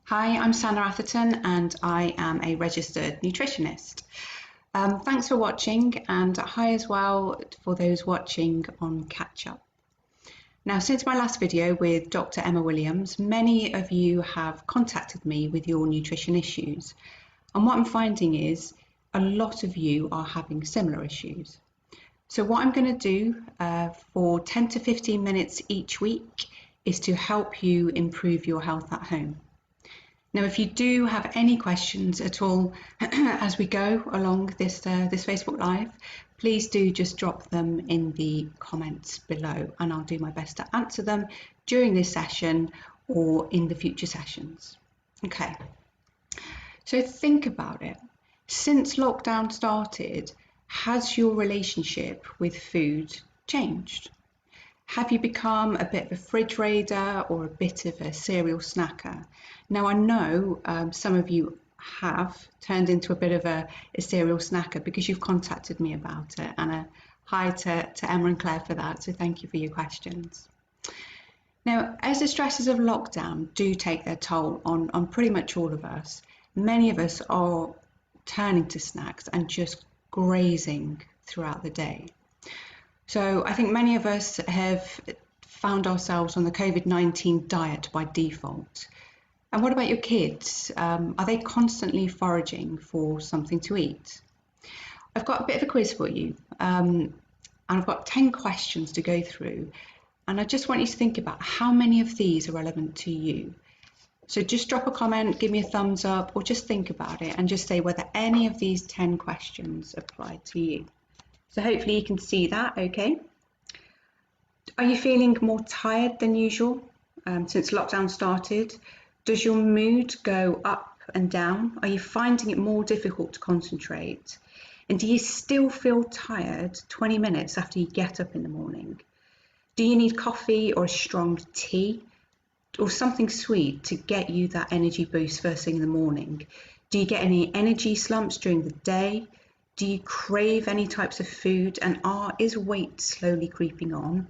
Hi, I'm Sanna Atherton and I am a registered nutritionist. Thanks for watching, and hi as well for those watching on catch up. Now, since my last video with Dr. Emma Williams, many of you have contacted me with your nutrition issues. And what I'm finding is a lot of you are having similar issues. So what I'm going to do for 10 to 15 minutes each week is to help you improve your health at home. Now, if you do have any questions at all as we go along this Facebook Live, please do just drop them in the comments below, and I'll do my best to answer them during this session or in the future sessions. Okay, so think about it. Since lockdown started, has your relationship with food changed? Have you become a bit of a fridge raider or a bit of a cereal snacker? Now, I know some of you have turned into a bit of a cereal snacker because you've contacted me about it, and a hi to Emma and Claire for that, so thank you for your questions. Now, as the stresses of lockdown do take their toll on pretty much all of us, many of us are turning to snacks and just grazing throughout the day. So I think many of us have found ourselves on the COVID-19 diet by default. And what about your kids? Are they constantly foraging for something to eat? I've got a bit of a quiz for you, and I've got 10 questions to go through. And I just want you to think about how many of these are relevant to you. So just drop a comment, give me a thumbs up, or just think about it and just say whether any of these 10 questions apply to you. So hopefully you can see that, okay? Are you feeling more tired than usual since lockdown started? Does your mood go up and down? Are you finding it more difficult to concentrate? And do you still feel tired 20 minutes after you get up in the morning? Do you need coffee or a strong tea or something sweet to get you that energy boost first thing in the morning? Do you get any energy slumps during the day? Do you crave any types of food, and is weight slowly creeping on?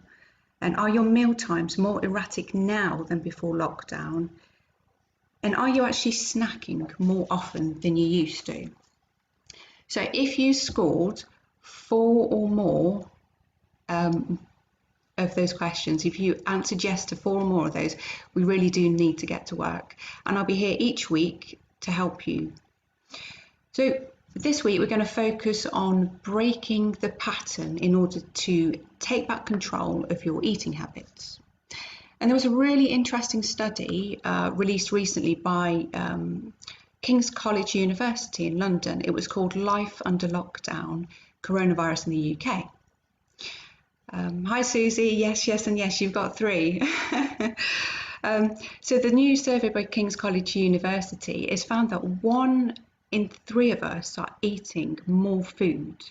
And are your meal times more erratic now than before lockdown? And are you actually snacking more often than you used to? So if you scored 4 or more of those questions, if you answered yes to 4 or more of those, we really do need to get to work. And I'll be here each week to help you. So this week, we're going to focus on breaking the pattern in order to take back control of your eating habits. And there was a really interesting study released recently by King's College University in London. It was called Life Under Lockdown, Coronavirus in the UK. Hi, Susie. Yes, yes, and yes, you've got 3. So the new survey by King's College University has found that 1 in 3 of us are eating more food,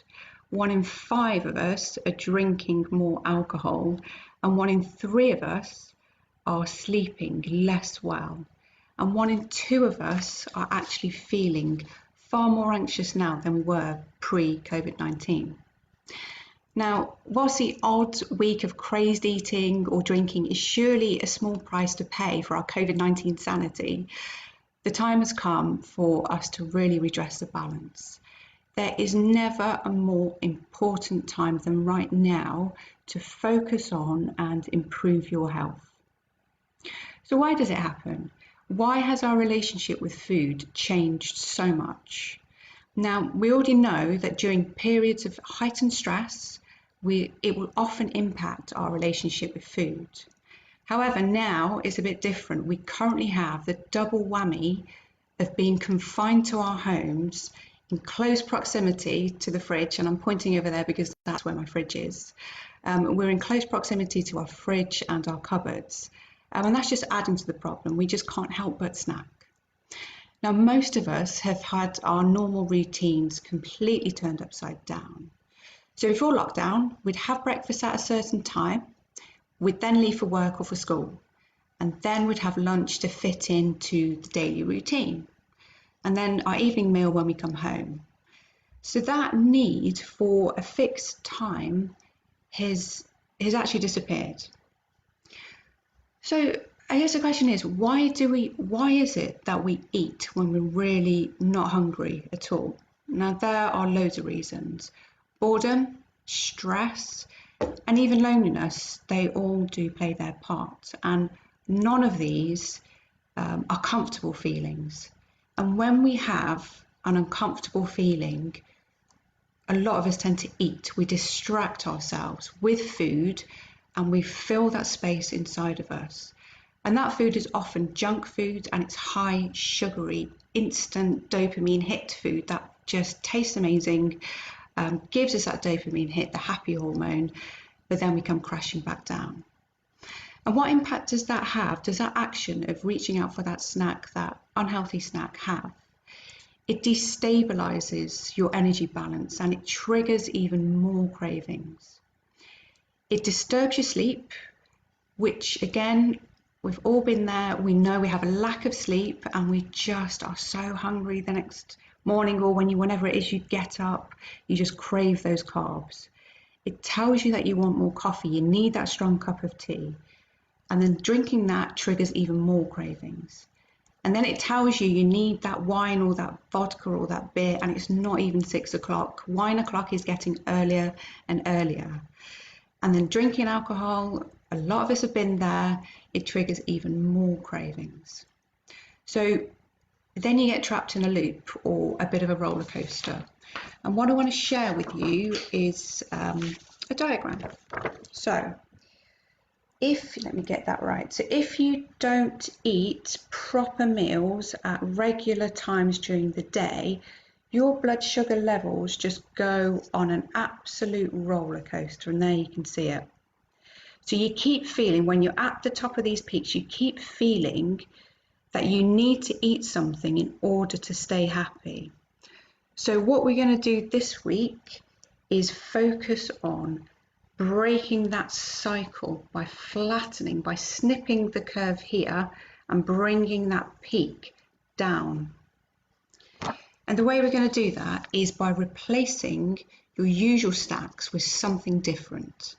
1 in 5 of us are drinking more alcohol, and 1 in 3 of us are sleeping less well, and 1 in 2 of us are actually feeling far more anxious now than we were pre-COVID-19. Now, whilst the odd week of crazed eating or drinking is surely a small price to pay for our COVID-19 sanity, the time has come for us to really redress the balance. There is never a more important time than right now to focus on and improve your health. So why does it happen? Why has our relationship with food changed so much? Now, we already know that during periods of heightened stress, it will often impact our relationship with food. However, now it's a bit different. We currently have the double whammy of being confined to our homes in close proximity to the fridge, and I'm pointing over there because that's where my fridge is. We're in close proximity to our fridge and our cupboards, and that's just adding to the problem. We just can't help but snack. Now, most of us have had our normal routines completely turned upside down. So before lockdown, we'd have breakfast at a certain time, we'd then leave for work or for school, and then we'd have lunch to fit into the daily routine, and then our evening meal when we come home. So that need for a fixed time has actually disappeared. So I guess the question is, why is it that we eat when we're really not hungry at all? Now, there are loads of reasons. Boredom, stress, and even loneliness, they all do play their part. And none of these are comfortable feelings. And when we have an uncomfortable feeling, a lot of us tend to eat. We distract ourselves with food and we fill that space inside of us. And that food is often junk food, and it's high sugary, instant dopamine hit food that just tastes amazing, gives us that dopamine hit, the happy hormone, but then we come crashing back down. And what impact does that have? Does that action of reaching out for that snack, that unhealthy snack, have? It destabilizes your energy balance and it triggers even more cravings. It disturbs your sleep, which again, we've all been there. We know we have a lack of sleep and we just are so hungry the next morning, or whenever it is you get up, you just crave those carbs. It tells you that you want more coffee, you need that strong cup of tea. And then drinking that triggers even more cravings. And then it tells you you need that wine or that vodka or that beer, and it's not even 6 o'clock. Wine o'clock is getting earlier and earlier. And then drinking alcohol, a lot of us have been there, it triggers even more cravings. So then you get trapped in a loop or a bit of a roller coaster. And what I want to share with you is a diagram. So let me get that right. So if you don't eat proper meals at regular times during the day, your blood sugar levels just go on an absolute roller coaster, and there you can see it. So you keep feeling, when you're at the top of these peaks, you keep feeling that you need to eat something in order to stay happy. So what we're going to do this week is focus on breaking that cycle by flattening, by snipping the curve here and bringing that peak down. And the way we're going to do that is by replacing your usual snacks with something different.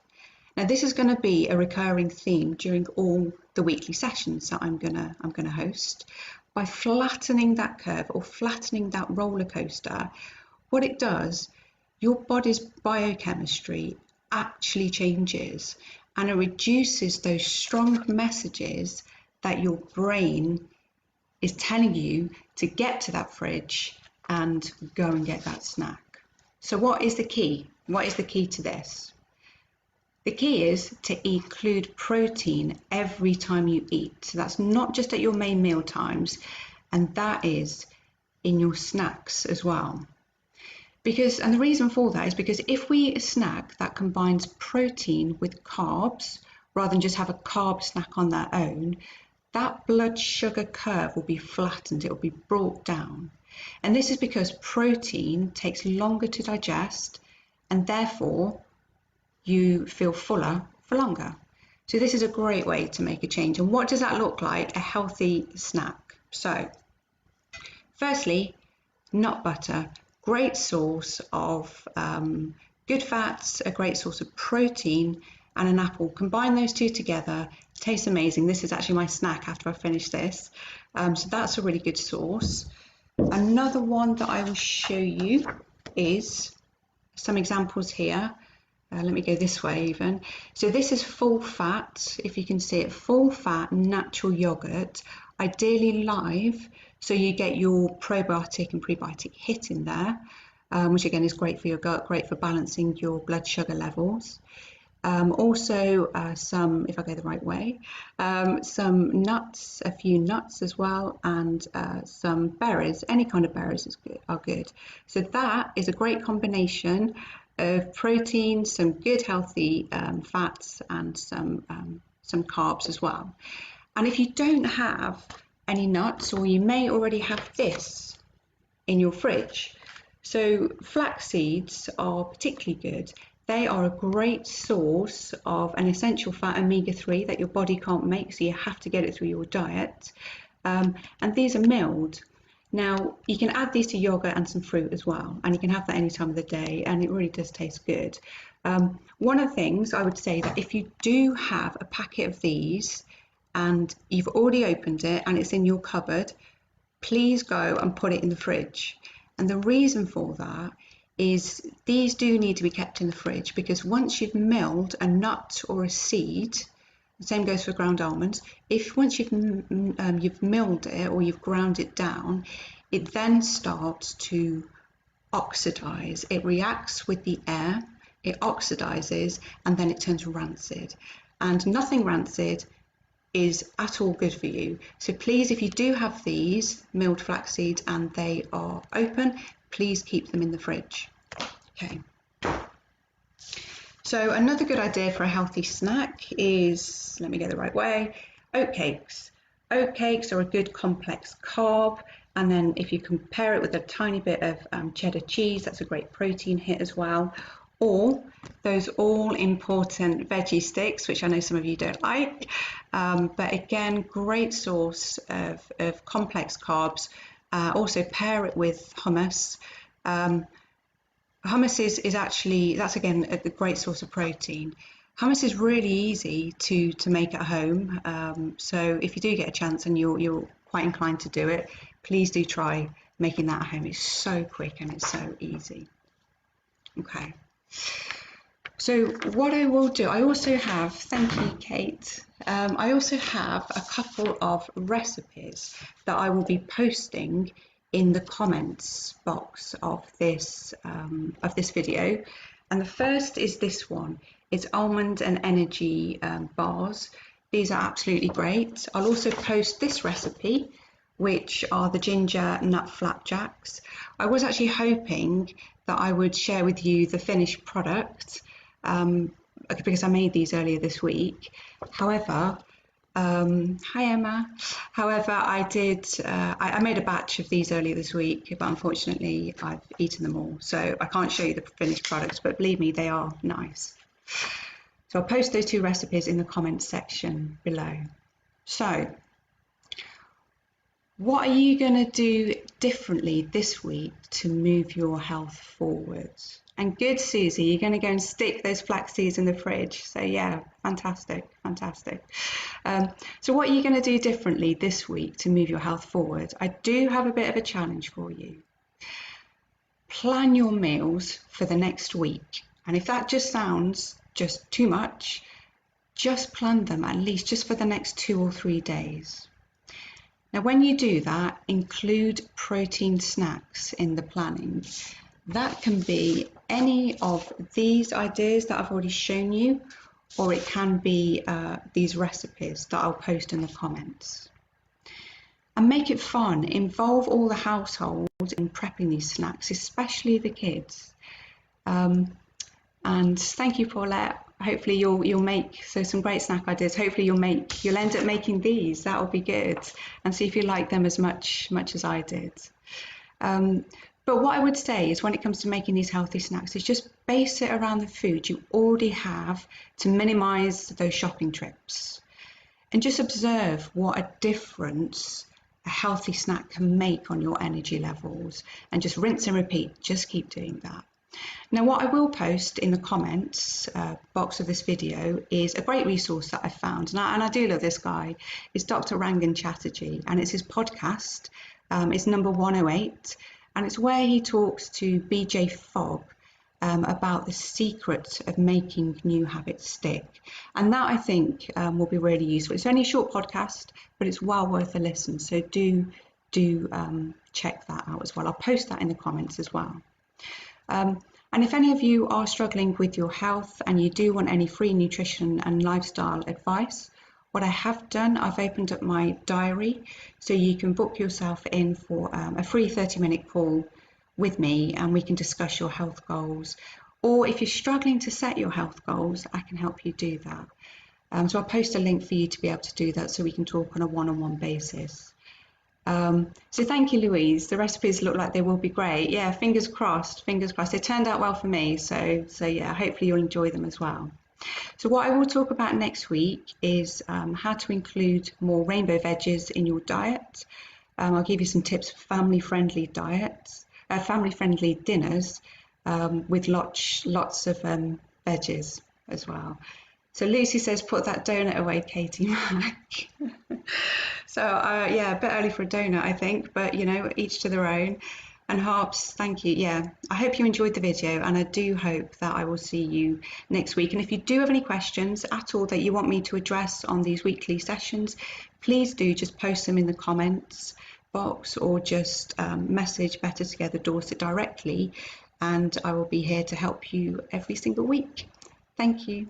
Now this is going to be a recurring theme during all the weekly sessions that I'm going to host. By flattening that curve or flattening that roller coaster, what it does, your body's biochemistry actually changes, and it reduces those strong messages that your brain is telling you to get to that fridge and go and get that snack. So what is the key? What is the key to this? The key is to include protein every time you eat. So that's not just at your main meal times, and that is in your snacks as well. And the reason for that is because if we eat a snack that combines protein with carbs, rather than just have a carb snack on their own, that blood sugar curve will be flattened, it will be brought down. And this is because protein takes longer to digest, and therefore you feel fuller for longer. So this is a great way to make a change. And what does that look like? A healthy snack. So firstly, nut butter. Great source of good fats, a great source of protein, and an apple. Combine those two together, it tastes amazing. This is actually my snack after I finish this. So that's a really good source. Another one that I will show you is some examples here. Let me go this way even. So this is full fat, if you can see it, full fat natural yogurt, ideally live, so you get your probiotic and prebiotic hit in there, which again is great for your gut, great for balancing your blood sugar levels. Also some, if I go the right way, some nuts, a few nuts as well, and some berries. Any kind of berries are good. So that is a great combination of protein, some good healthy fats, and some carbs as well. And if you don't have any nuts, or you may already have this in your fridge, so flax seeds are particularly good. They are a great source of an essential fat, omega-3, that your body can't make, so you have to get it through your diet. And these are milled. Now, you can add these to yogurt and some fruit as well, and you can have that any time of the day, and it really does taste good. One of the things I would say that if you do have a packet of these, and you've already opened it and it's in your cupbod, please go and put it in the fridge. And the reason for that is these do need to be kept in the fridge, because once you've milled a nut or a seed, the same goes for ground almonds, if once you've milled it or you've ground it down, it then starts to oxidize. It reacts with the air, it oxidizes, and then it turns rancid. And nothing rancid is at all good for you. So please, if you do have these milled flax seeds and they are open, please keep them in the fridge. Okay. So another good idea for a healthy snack is, let me get the right way, oatcakes. Oatcakes are a good complex carb, and then if you compare it with a tiny bit of cheddar cheese, that's a great protein hit as well. Or those all important veggie sticks, which I know some of you don't like, but again, great source of complex carbs. Also pair it with hummus. Hummus is actually, that's again a great source of protein. Hummus is really easy to make at home. So if you do get a chance and you're quite inclined to do it, please do try making that at home. It's so quick and it's so easy. Okay. So what I will do, I also have, thank you, Kate. I also have a couple of recipes that I will be posting in the comments box of this video. And the first is this one. It's almond and energy bars. These are absolutely great. I'll also post this recipe, which are the ginger nut flapjacks. I was actually hoping that I would share with you the finished product because I made these earlier this week. However, hi Emma. However, I made a batch of these earlier this week, but unfortunately I've eaten them all. So I can't show you the finished products, but believe me, they are nice. So I'll post those two recipes in the comments section below. So what are you going to do differently this week to move your health forwards? And good, Susie, you're going to go and stick those flax seeds in the fridge. So yeah, fantastic, fantastic. So what are you going to do differently this week to move your health forward? I do have a bit of a challenge for you. Plan your meals for the next week. And if that just sounds just too much, just plan them at least just for the next 2 or 3 days. Now, when you do that, include protein snacks in the planning. That can be any of these ideas that I've already shown you, or it can be these recipes that I'll post in the comments. And make it fun. Involve all the household in prepping these snacks, especially the kids. And thank you, Paulette. Hopefully you'll make some great snack ideas. Hopefully you'll end up making these. That'll be good, and see if you like them as much as I did. But what I would say is, when it comes to making these healthy snacks, is just base it around the food you already have to minimize those shopping trips, and just observe what a difference a healthy snack can make on your energy levels, and just rinse and repeat. Just keep doing that. Now, what I will post in the comments box of this video is a great resource that I found, and I do love this guy. It's Dr. Rangan Chatterjee, and it's his podcast. It's number 108, and it's where he talks to BJ Fogg about the secret of making new habits stick. And that, I think, will be really useful. It's only a short podcast, but it's well worth a listen. So do check that out as well. I'll post that in the comments as well. And if any of you are struggling with your health and you do want any free nutrition and lifestyle advice, what I have done, I've opened up my diary, so you can book yourself in for a free 30-minute call with me, and we can discuss your health goals. Or if you're struggling to set your health goals, I can help you do that. So I'll post a link for you to be able to do that, so we can talk on a one-on-one basis. So thank you, Louise. The recipes look like they will be great. Yeah, fingers crossed, fingers crossed. They turned out well for me, so yeah, hopefully you'll enjoy them as well. So what I will talk about next week is how to include more rainbow veggies in your diet. I'll give you some tips for family-friendly diets, family-friendly dinners with lots of veggies as well. So Lucy says, put that donut away, Katie Mack. So yeah, a bit early for a donut, I think, but you know, each to their own. And Harps, thank you. Yeah, I hope you enjoyed the video, and I do hope that I will see you next week. And if you do have any questions at all that you want me to address on these weekly sessions, please do just post them in the comments box, or just message Better Together Dorset directly, and I will be here to help you every single week. Thank you.